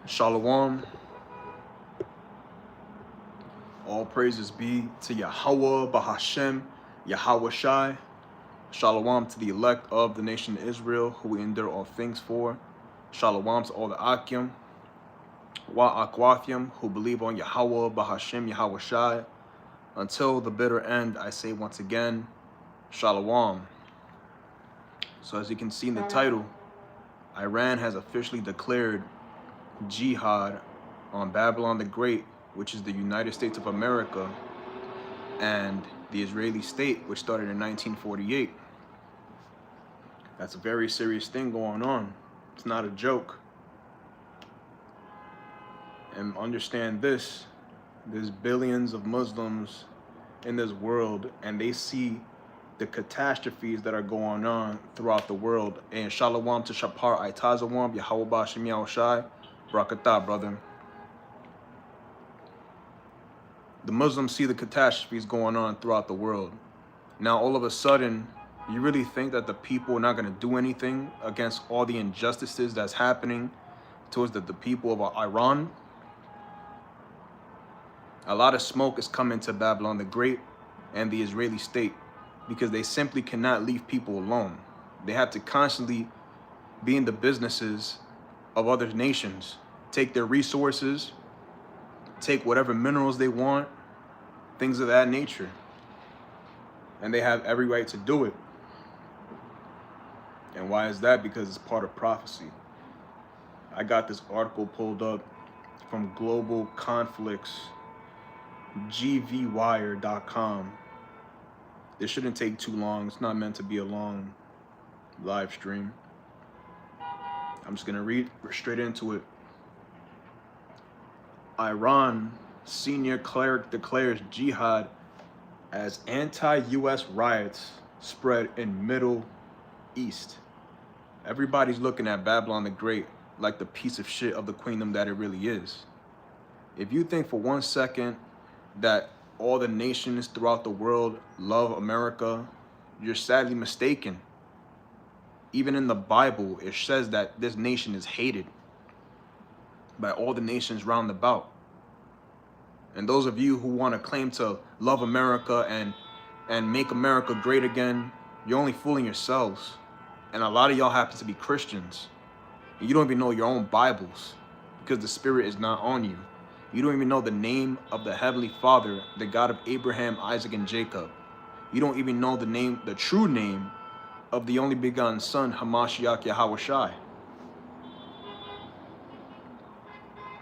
Shalom. All praises be to Yahweh, Bahashem, Yahweh Shai. Shalom to the elect of the nation of Israel, who we endure all things for. Shalom to all the Akim, Wa Akwathim, who believe on Yahweh, Bahashem, Yahweh Shai. Until the bitter end, I say once again, Shalom. So as you can see in the title, Iran has officially declared jihad on Babylon the Great, which is the United States of America, and the Israeli state, which started in 1948. That's a very serious thing going on. It's not a joke. And understand this, there's billions of Muslims in this world, and they see the catastrophes that are going on throughout the world. And shalom to Shapar Aitazawam, Yahweh Bashim Yahushai, Brakatah, brother. The Muslims see the catastrophes going on throughout the world. Now, all of a sudden, you really think that the people are not going to do anything against all the injustices that's happening towards the people of Iran? A lot of smoke is coming to Babylon the Great and the Israeli state because they simply cannot leave people alone. They have to constantly be in the businesses of other nations, take their resources, take whatever minerals they want, things of that nature. And they have every right to do it. And why is that? Because it's part of prophecy. I got this article pulled up from Global Conflicts, gvwire.com. This shouldn't take too long. It's not meant to be a long live stream. I'm just going to read straight into it. Iran senior cleric declares jihad as anti-US riots spread in Middle East. Everybody's looking at Babylon the Great like the piece of shit of the queendom that it really is. If you think for 1 second that all the nations throughout the world love America, you're sadly mistaken. Even in the Bible, it says that this nation is hated by all the nations round about. And those of you who want to claim to love America and make America great again, you're only fooling yourselves. And a lot of y'all happen to be Christians. And you don't even know your own Bibles because the Spirit is not on you. You don't even know the name of the Heavenly Father, the God of Abraham, Isaac, and Jacob. You don't even know the name, the true name of the only begotten Son, Hamashiach Yahweh Shai.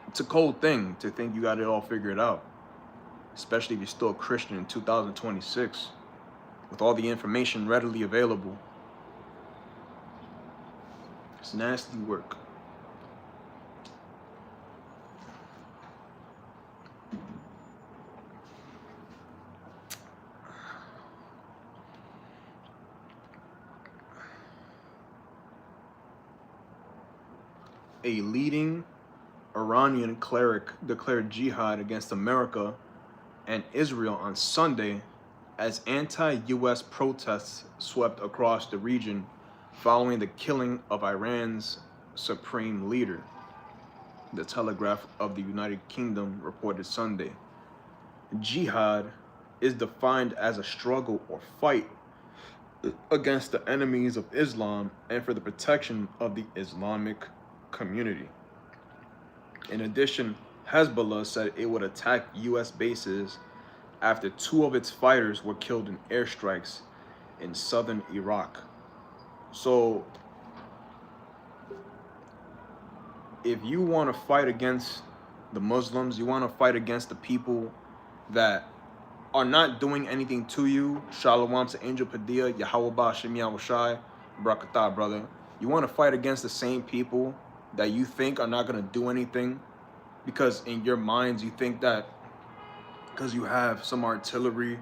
It's a cold thing to think you got it all figured out, especially if you're still a Christian in 2026 with all the information readily available. It's nasty work. A leading Iranian cleric declared jihad against America and Israel on Sunday as anti-US protests swept across the region following the killing of Iran's supreme leader. The Telegraph of the United Kingdom reported Sunday. Jihad is defined as a struggle or fight against the enemies of Islam and for the protection of the Islamic community. In addition, Hezbollah said it would attack US bases after 2 of its fighters were killed in airstrikes in southern Iraq. So, if you want to fight against the Muslims, you want to fight against the people that are not doing anything to you, Shalom to Angel Padilla, Yahweh Bashim Yahushai, Brakatah, brother. You want to fight against the same people that you think are not going to do anything because in your minds you think that because you have some artillery,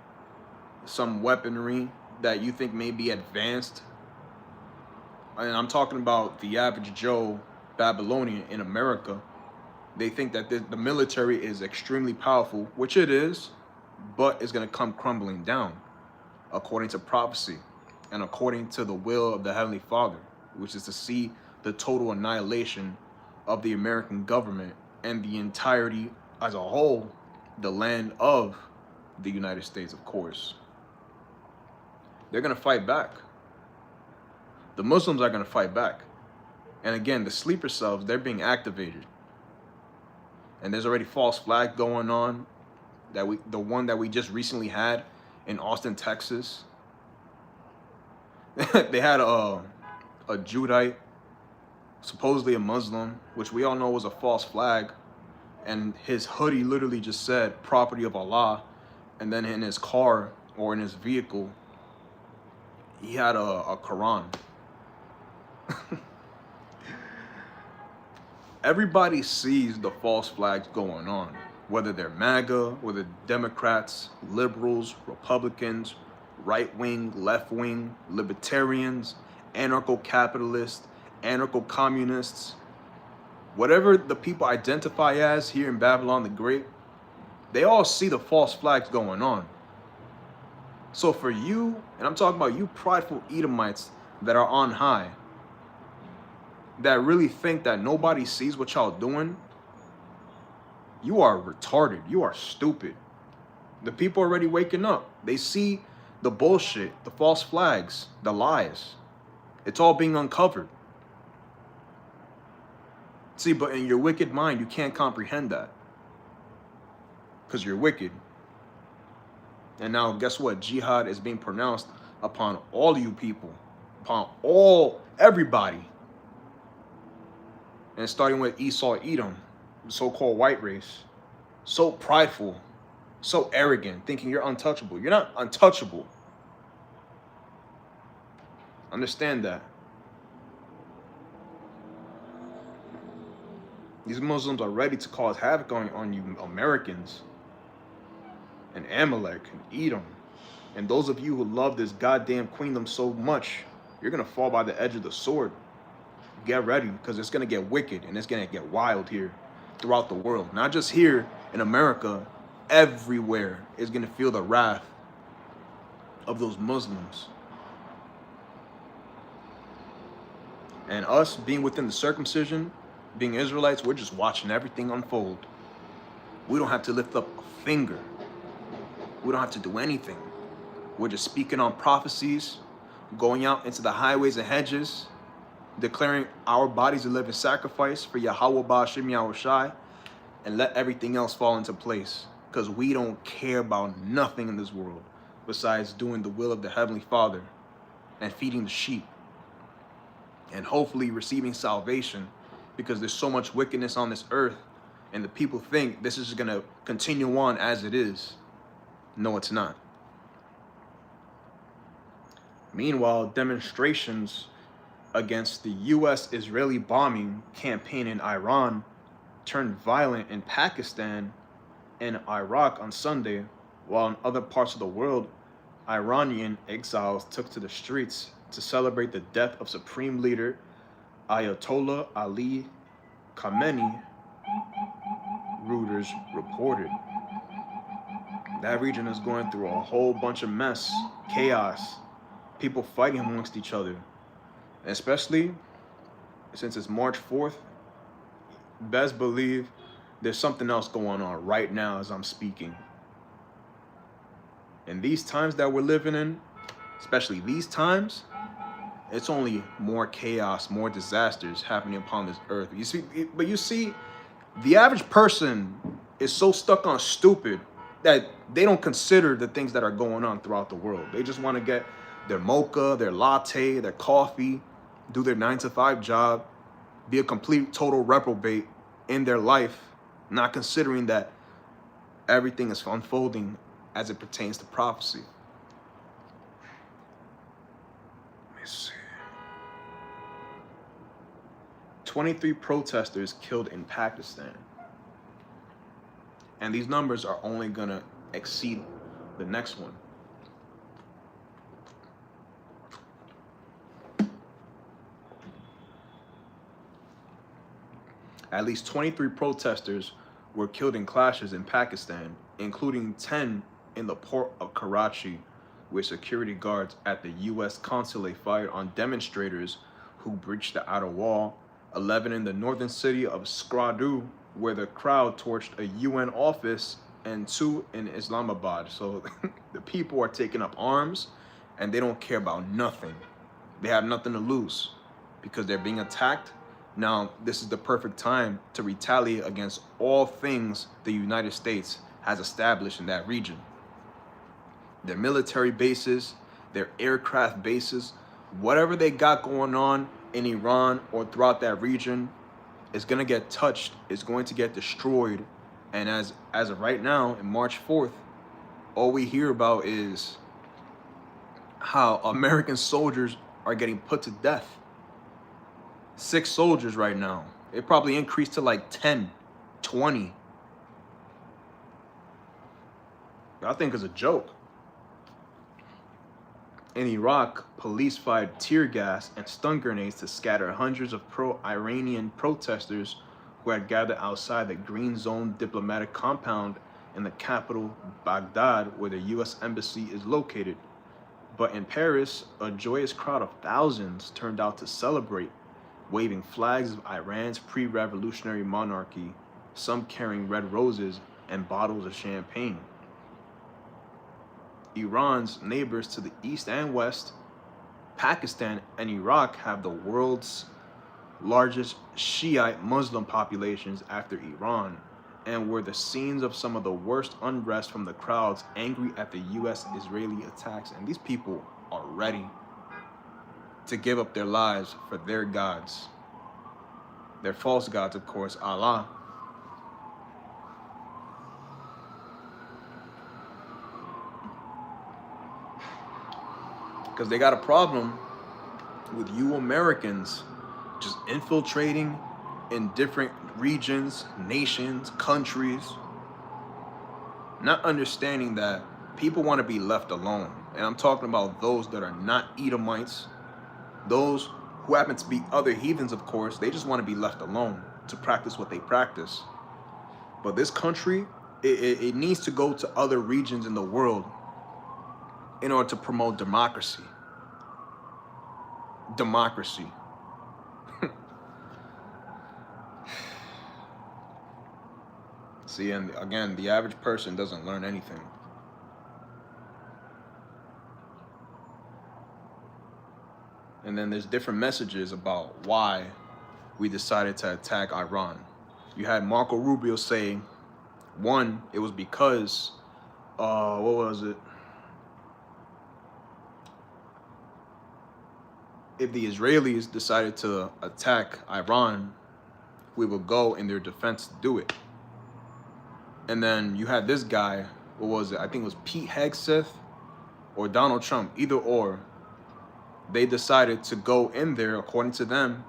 some weaponry that you think may be advanced. And I'm talking about the average Joe Babylonian in America. They think that the military is extremely powerful, which it is, but it's going to come crumbling down according to prophecy and according to the will of the Heavenly Father, which is to see the total annihilation of the American government and the entirety as a whole, the land of the United States, of course. They're going to fight back. The Muslims are going to fight back. And again, the sleeper cells, they're being activated. And there's already false flag going on. The one that we just recently had in Austin, Texas. They had a Judite, supposedly a Muslim, which we all know was a false flag. And his hoodie literally just said property of Allah. And then in his car or in his vehicle, he had a Quran. Everybody sees the false flags going on, whether they're MAGA, whether Democrats, liberals, Republicans, right-wing, left-wing, libertarians, anarcho-capitalists, anarcho-communists, whatever the people identify as here in Babylon the Great, they all see the false flags going on. So for you, and I'm talking about you prideful Edomites that are on high, that really think that nobody sees what y'all doing, you are retarded. You are stupid. The people are already waking up. They see the bullshit, the false flags, the lies. It's all being uncovered. See, but in your wicked mind, you can't comprehend that. Because you're wicked. And now, guess what? Jihad is being pronounced upon all you people. Upon everybody. And starting with Esau, Edom, the so-called white race. So prideful. So arrogant, thinking you're untouchable. You're not untouchable. Understand that. These Muslims are ready to cause havoc on you Americans. And Amalek and Edom. And those of you who love this goddamn queendom so much, you're going to fall by the edge of the sword. Get ready, because it's going to get wicked and it's going to get wild here throughout the world. Not just here in America, everywhere is going to feel the wrath of those Muslims. And us being within the circumcision, being Israelites, we're just watching everything unfold. We don't have to lift up a finger. We don't have to do anything. We're just speaking on prophecies, going out into the highways and hedges, declaring our bodies a living sacrifice for Yahweh Ba'ashim Yahushai, and let everything else fall into place. Because we don't care about nothing in this world besides doing the will of the Heavenly Father and feeding the sheep. And hopefully receiving salvation, because there's so much wickedness on this earth and the people think this is going to continue on as it is. No, it's not. Meanwhile, demonstrations against the U.S.-Israeli bombing campaign in Iran turned violent in Pakistan and Iraq on Sunday, while in other parts of the world, Iranian exiles took to the streets to celebrate the death of Supreme Leader Ayatollah Ali Khamenei, Reuters reported. That region is going through a whole bunch of mess, chaos, people fighting amongst each other. Especially since it's March 4th, best believe there's something else going on right now as I'm speaking. And these times that we're living in, especially these times, it's only more chaos, more disasters happening upon this earth. You see, the average person is so stuck on stupid that they don't consider the things that are going on throughout the world. They just want to get their mocha, their latte, their coffee, do their 9-to-5 job, be a complete total reprobate in their life, not considering that everything is unfolding as it pertains to prophecy. Let me see. 23 protesters killed in Pakistan. And these numbers are only going to exceed the next one. At least 23 protesters were killed in clashes in Pakistan, including 10 in the port of Karachi, where security guards at the U.S. consulate fired on demonstrators who breached the outer wall 11 in the northern city of Skradu, where the crowd torched a UN office, and 2 in Islamabad. So the people are taking up arms and they don't care about nothing. They have nothing to lose because they're being attacked. Now, this is the perfect time to retaliate against all things the United States has established in that region. Their military bases, their aircraft bases, whatever they got going on in Iran or throughout that region is going to get touched, is going to get destroyed. And as of right now, in March 4th, all we hear about is how American soldiers are getting put to death. 6 soldiers right now. It probably increased to like 10, 20. I think it's a joke. In Iraq, police fired tear gas and stun grenades to scatter hundreds of pro-Iranian protesters who had gathered outside the Green Zone diplomatic compound in the capital, Baghdad, where the U.S. Embassy is located. But in Paris, a joyous crowd of thousands turned out to celebrate, waving flags of Iran's pre-revolutionary monarchy, some carrying red roses and bottles of champagne. Iran's neighbors to the east and west, Pakistan and Iraq, have the world's largest Shiite Muslim populations after Iran, and were the scenes of some of the worst unrest from the crowds angry at the US-Israeli attacks. And these people are ready to give up their lives for their gods. Their false gods, of course, Allah. Because they got a problem with you Americans just infiltrating in different regions, nations, countries, not understanding that people want to be left alone. And I'm talking about those that are not Edomites, those who happen to be other heathens, of course. They just want to be left alone to practice what they practice. But this country, it needs to go to other regions in the world in order to promote democracy. Democracy. See, and again, the average person doesn't learn anything. And then there's different messages about why we decided to attack Iran. You had Marco Rubio say, one, it was because, what was it? If the Israelis decided to attack Iran, we would go in their defense to do it. And then you had this guy, what was it? I think it was Pete Hegseth or Donald Trump, either or. They decided to go in there, according to them,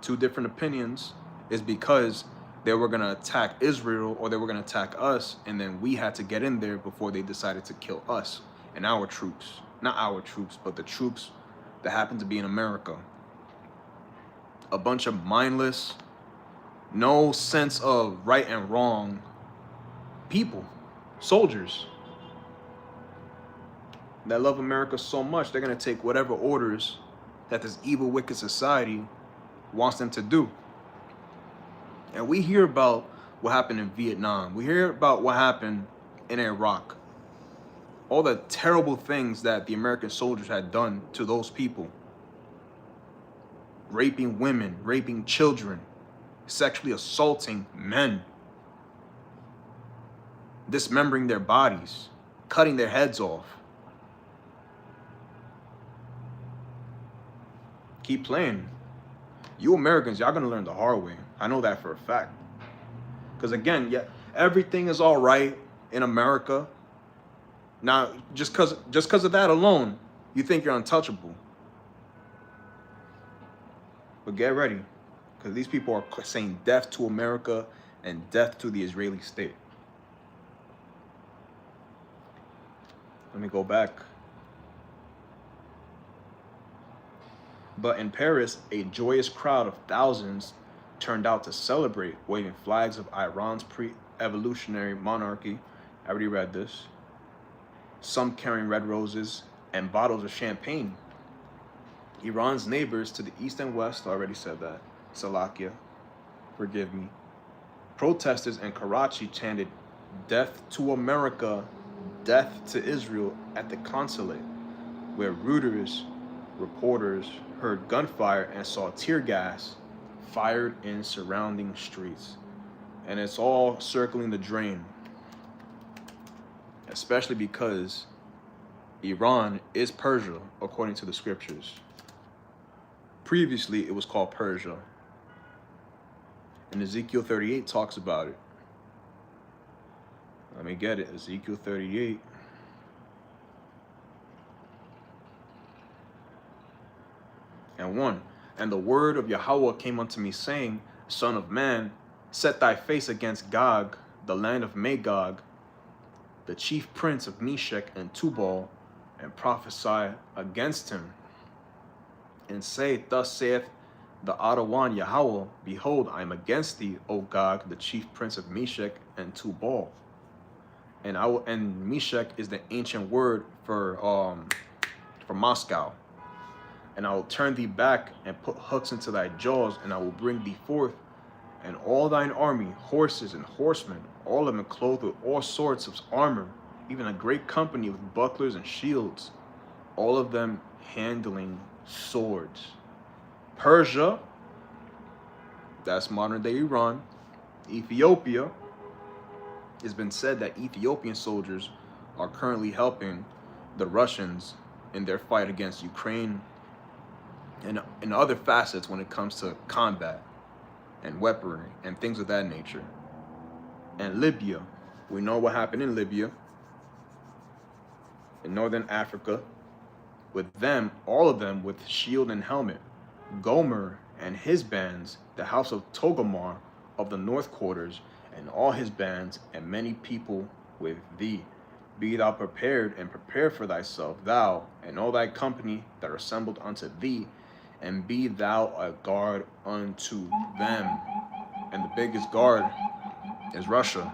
2 different opinions, is because they were going to attack Israel or they were going to attack us, and then we had to get in there before they decided to kill us and our troops. Not our troops, but the troops that happen to be in America. A bunch of mindless, no sense of right and wrong people, soldiers that love America so much, they're going to take whatever orders that this evil, wicked society wants them to do. And we hear about what happened in Vietnam. We hear about what happened in Iraq. All the terrible things that the American soldiers had done to those people. Raping women, raping children, sexually assaulting men, dismembering their bodies, cutting their heads off. Keep playing. You Americans, y'all gonna learn the hard way. I know that for a fact. Because again, yeah, everything is all right in America. Now, just because of that alone, you think you're untouchable. But get ready, because these people are saying death to America and death to the Israeli state. Let me go back. But in Paris, a joyous crowd of thousands turned out to celebrate, waving flags of Iran's pre-evolutionary monarchy. I already read this. Some carrying red roses and bottles of champagne. Iran's neighbors to the east and west, I already said that. Salakia, forgive me. Protesters in Karachi chanted, "Death to America, death to Israel" at the consulate, where reporters heard gunfire and saw tear gas fired in surrounding streets. And it's all circling the drain, especially because Iran is Persia, according to the scriptures. Previously, it was called Persia. And Ezekiel 38 talks about it. Let me get it. Ezekiel 38. And 1. And the word of Yahweh came unto me, saying, Son of man, set thy face against Gog, the land of Magog, the chief prince of Meshech and Tubal, and prophesy against him, and say, Thus saith the Adawan Yahweh, Behold, I am against thee, O Gog, the chief prince of Meshech and Tubal. And Meshech is the ancient word for Moscow. And I will turn thee back and put hooks into thy jaws, and I will bring thee forth, and all thine army, horses and horsemen, all of them clothed with all sorts of armor, even a great company with bucklers and shields, all of them handling swords. Persia, that's modern day Iran. Ethiopia, it's been said that Ethiopian soldiers are currently helping the Russians in their fight against Ukraine and in other facets when it comes to combat and weaponry and things of that nature. And Libya, we know what happened in Libya, in northern Africa, with them, all of them with shield and helmet. Gomer and his bands, the house of Togomar of the north quarters, and all his bands, and many people with thee. Be thou prepared, and prepare for thyself, thou and all thy company that are assembled unto thee, and be thou a guard unto them. And the biggest guard is Russia,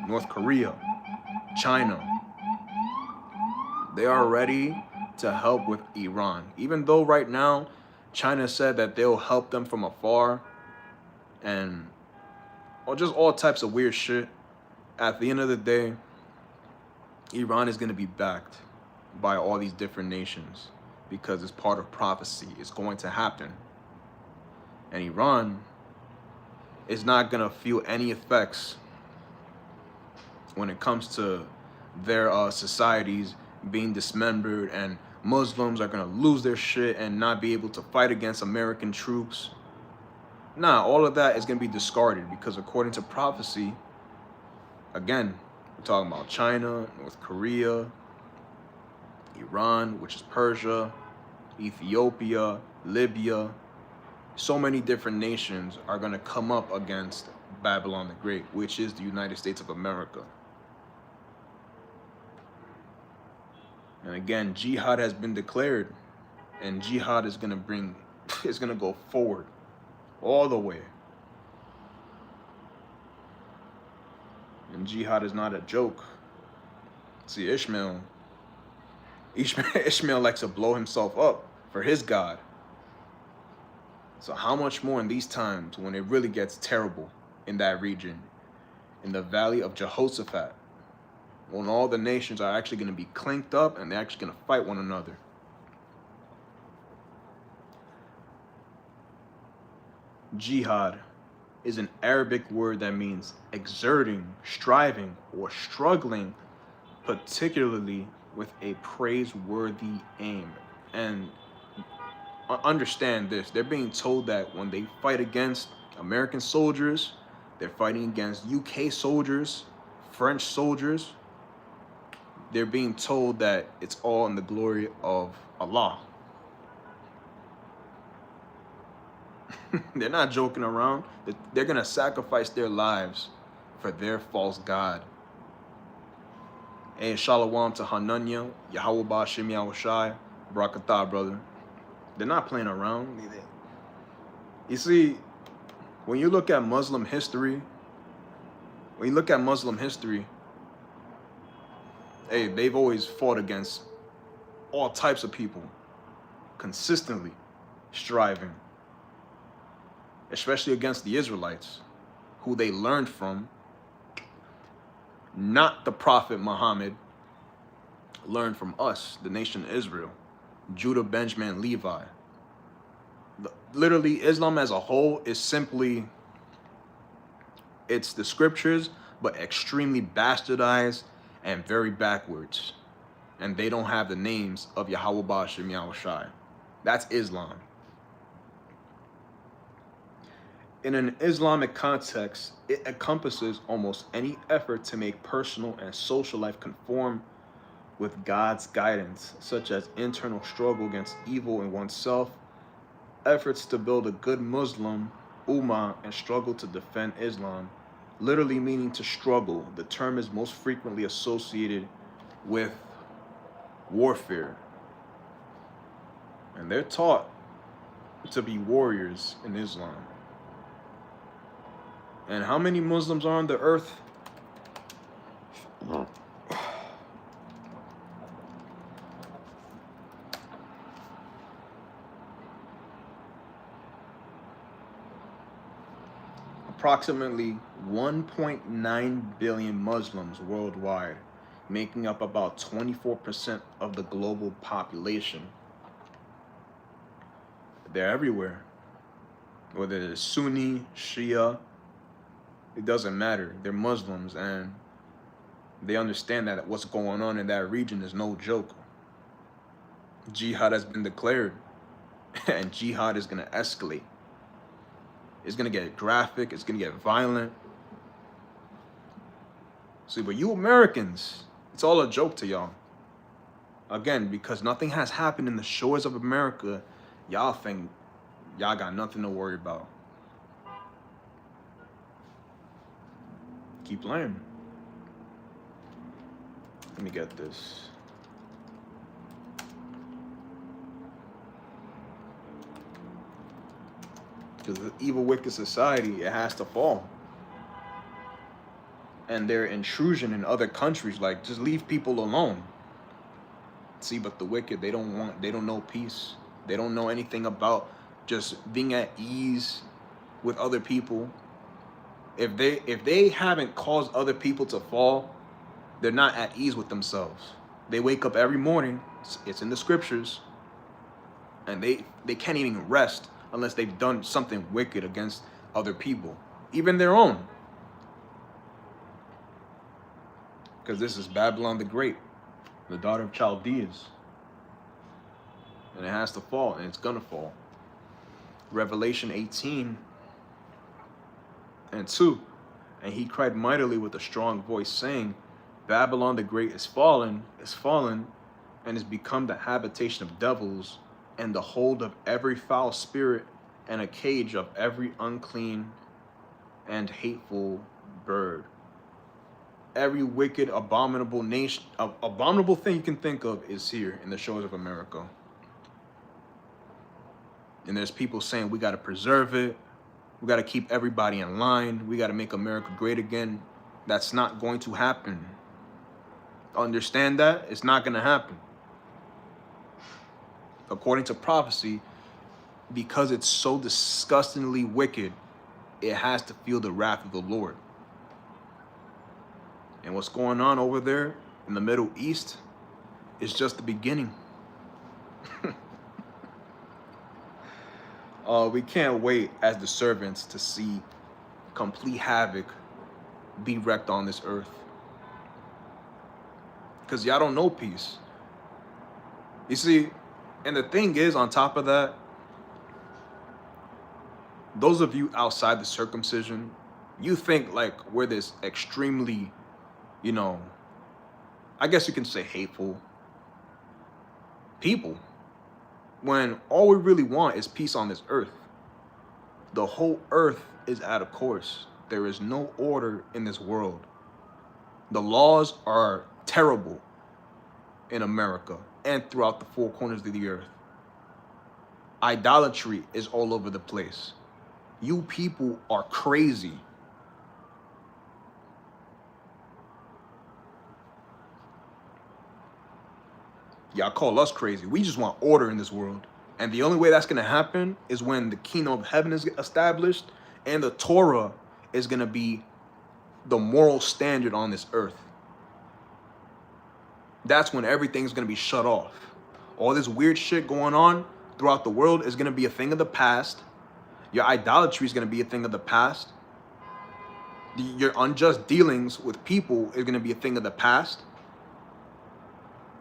North Korea, China. They are ready to help with Iran. Even though right now, China said that they'll help them from afar and or just all types of weird shit. At the end of the day, Iran is going to be backed by all these different nations because it's part of prophecy. It's going to happen. And Iran is not going to feel any effects when it comes to their societies being dismembered, and Muslims are going to lose their shit and not be able to fight against American troops. Nah, all of that is going to be discarded because according to prophecy, again, we're talking about China, North Korea, Iran, which is Persia, Ethiopia, Libya. So many different nations are going to come up against Babylon the Great, which is the United States of America. And again, Jihad has been declared, and Jihad is going to go forward all the way. And Jihad is not a joke. See, Ishmael likes to blow himself up for his God. So how much more in these times when it really gets terrible in that region, in the valley of Jehoshaphat, when all the nations are actually going to be clinked up and they're actually going to fight one another. Jihad is an Arabic word that means exerting, striving, or struggling, particularly with a praiseworthy aim. And understand this, they're being told that when they fight against American soldiers, they're fighting against UK soldiers, French soldiers, they're being told that it's all in the glory of Allah. They're not joking around. They're going to sacrifice their lives for their false God. Hey, shalom to Hananya, Yahweh Ba'Shem Yahushai, Barakatah, brother. They're not playing around. You see, when you look at Muslim history, hey, they've always fought against all types of people, consistently striving. especially against the Israelites, who they learned from, not the Prophet Muhammad, learned from us, the nation of Israel, Judah, Benjamin, and Levi. Literally, Islam as a whole is simply, it's the scriptures, but extremely bastardized and very backwards. And they don't have the names of Yahweh Bashir Yahushai. That's Islam. In an Islamic context, it encompasses almost any effort to make personal and social life conform with God's guidance, such as internal struggle against evil in oneself, efforts to build a good Muslim ummah, and struggle to defend Islam, literally meaning to struggle. The term is most frequently associated with warfare. And they're taught to be warriors in Islam. And how many Muslims are on the earth? Approximately 1.9 billion Muslims worldwide, making up about 24% of the global population. They're everywhere. Whether it's Sunni, Shia, it doesn't matter. They're Muslims, and they understand that what's going on in that region is no joke. Jihad has been declared, and jihad is going to escalate. It's going to get graphic. It's going to get violent. See, but you Americans, it's all a joke to y'all. Again, because nothing has happened in the shores of America, y'all think y'all got nothing to worry about. Keep playing. Let me get this. Because the evil, wicked society, it has to fall. And their intrusion in other countries, like, just leave people alone. See, but the wicked, they don't know peace. They don't know anything about just being at ease with other people. If they haven't caused other people to fall, they're not at ease with themselves. They wake up every morning, it's in the scriptures, and they can't even rest unless they've done something wicked against other people, even their own. Because this is Babylon the Great, the daughter of Chaldeans. And it has to fall, and it's gonna fall. Revelation 18:2. And he cried mightily with a strong voice, saying, Babylon the Great is fallen, and is become the habitation of devils, and the hold of every foul spirit, and a cage of every unclean and hateful bird. Every wicked, abominable nation, abominable thing you can think of is here in the shores of America. And there's people saying we got to preserve it. We got to keep everybody in line. We got to make America great again. That's not going to happen. Understand that? It's not going to happen. According to prophecy, because it's so disgustingly wicked, it has to feel the wrath of the Lord. And what's going on over there in the Middle East is just the beginning. We can't wait as the servants to see complete havoc be wreaked on this earth. Because y'all don't know peace. You see, and the thing is, on top of that, those of you outside the circumcision, you think like we're this extremely, I guess you can say hateful people, when all we really want is peace on this earth. The whole earth is out of course. There is no order in this world. The laws are terrible in America and throughout the four corners of the earth. Idolatry is all over the place. You people are crazy. Y'all call us crazy. We just want order in this world. And the only way that's going to happen is when the kingdom of heaven is established and the Torah is going to be the moral standard on this earth. That's when everything's going to be shut off. All this weird shit going on throughout the world is going to be a thing of the past. Your idolatry is going to be a thing of the past. Your unjust dealings with people is going to be a thing of the past.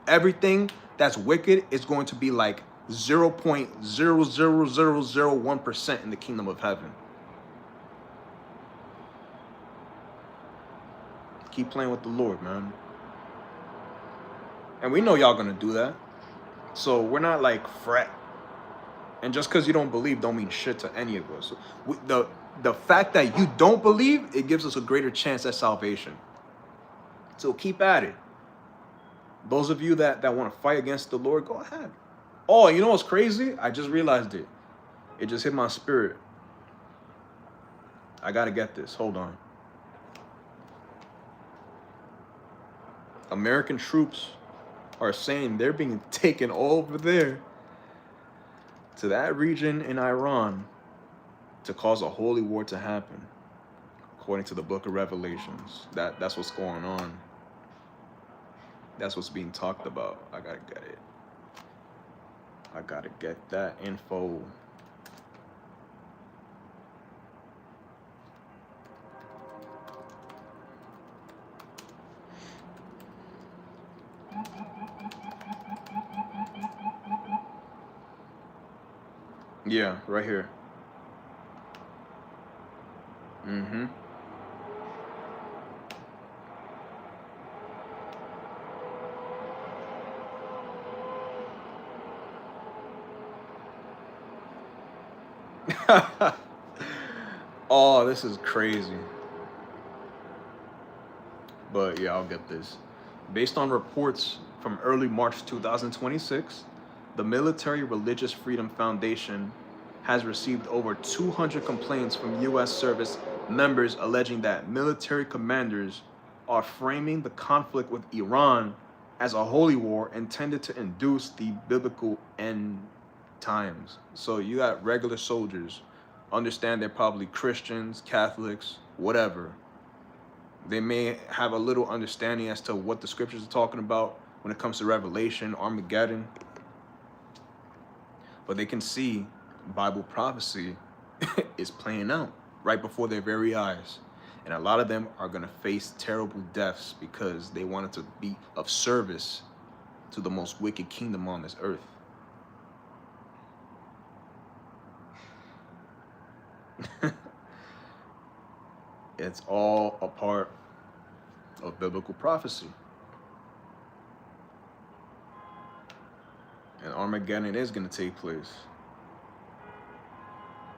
Everything that's wicked is going to be like 0.00001% in the kingdom of heaven. Keep playing with the Lord, man. And we know y'all gonna do that. So we're not like fret. And just because you don't believe don't mean shit to any of us. The fact that you don't believe, it gives us a greater chance at salvation. So keep at it. Those of you that want to fight against the Lord, go ahead. Oh, you know what's crazy? I just realized it. It just hit my spirit. I gotta get this. Hold on. American troops are saying they're being taken over there to that region in Iran to cause a holy war to happen, according to the book of Revelations. That's what's going on. That's what's being talked about. I gotta get it. I gotta get that info. Yeah, right here. Mm-hmm. Oh, this is crazy. But yeah, I'll get this. Based on reports from early March 2026, the Military Religious Freedom Foundation has received over 200 complaints from U.S. service members alleging that military commanders are framing the conflict with Iran as a holy war intended to induce the biblical end times. So you got regular soldiers, understand they're probably Christians, Catholics, whatever. They may have a little understanding as to what the scriptures are talking about when it comes to Revelation, Armageddon. But they can see Bible prophecy is playing out right before their very eyes. And a lot of them are going to face terrible deaths because they wanted to be of service to the most wicked kingdom on this earth. It's all a part of biblical prophecy. And Armageddon is going to take place.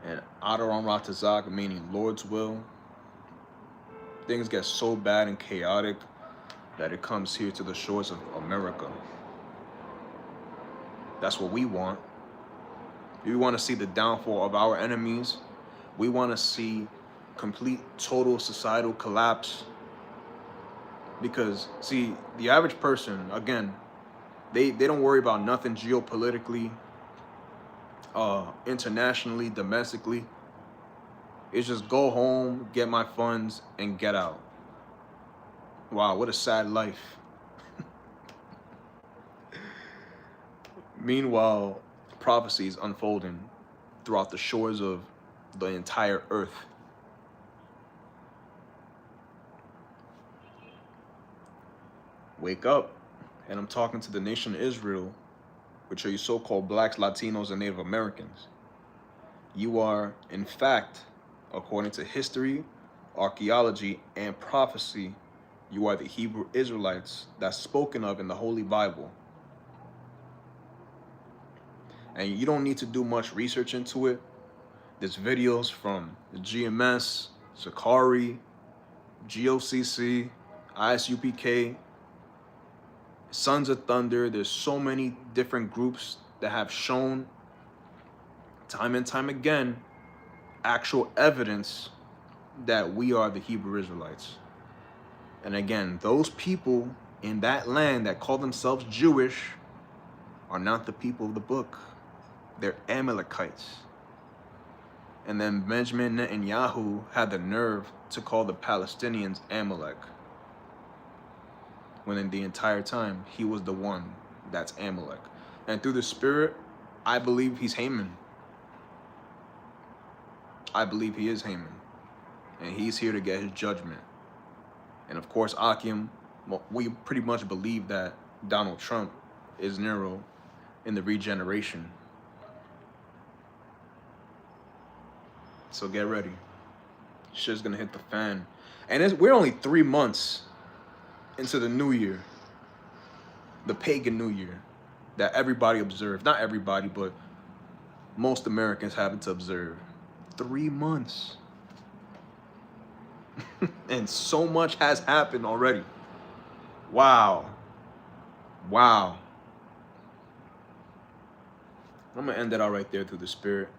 And Adoram Ratazak, meaning Lord's will, things get so bad and chaotic that it comes here to the shores of America. That's what we want. We want to see the downfall of our enemies. We want to see complete, total societal collapse. Because, see, the average person, again, they don't worry about nothing geopolitically, internationally, domestically. It's just go home, get my funds, and get out. Wow, what a sad life. Meanwhile, prophecy is unfolding throughout the shores of the entire earth. Wake up. And I'm talking to the nation of Israel, which are you so-called blacks, Latinos, and Native Americans. You are, in fact, according to history, archaeology, and prophecy, you are the Hebrew Israelites that's spoken of in the Holy Bible. And you don't need to do much research into it. There's videos from the GMS, Sakari, GOCC, ISUPK, Sons of Thunder. There's so many different groups that have shown time and time again actual evidence that we are the Hebrew Israelites. And again, those people in that land that call themselves Jewish are not the people of the book. They're Amalekites. And then Benjamin Netanyahu had the nerve to call the Palestinians Amalek, when in the entire time, he was the one that's Amalek. And through the Spirit, I believe he's Haman. I believe he is Haman. And he's here to get his judgment. And of course, Akim, we pretty much believe that Donald Trump is Nero in the regeneration. So get ready. Shit's gonna hit the fan. And we're only 3 months into the new year. The pagan new year that everybody observed. Not everybody, but most Americans happen to observe. 3 months. And so much has happened already. Wow. Wow. I'm gonna end it out right there through the Spirit.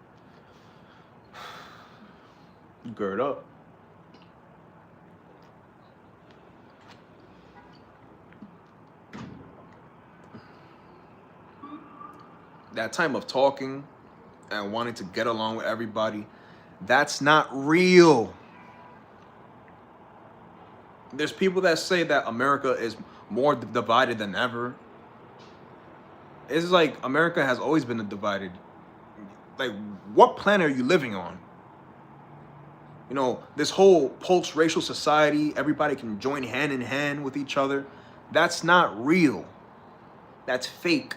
Gird up. That time of talking and wanting to get along with everybody, that's not real. There's people that say that America is more divided than ever. It's like America has always been divided. Like, what planet are you living on? You know, this whole post-racial society, everybody can join hand in hand with each other. That's not real. That's fake.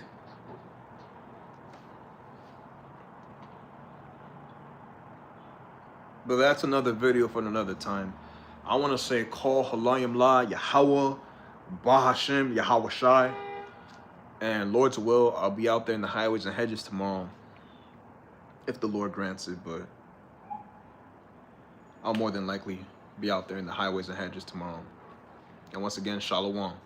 But that's another video for another time. I want to say, call Halayim La, Yahweh, Bahashem, Yahweh Shai. And Lord's will, I'll be out there in the highways and hedges tomorrow. If the Lord grants it, but I'll more than likely be out there in the highways and hedges tomorrow. And once again, Shalom.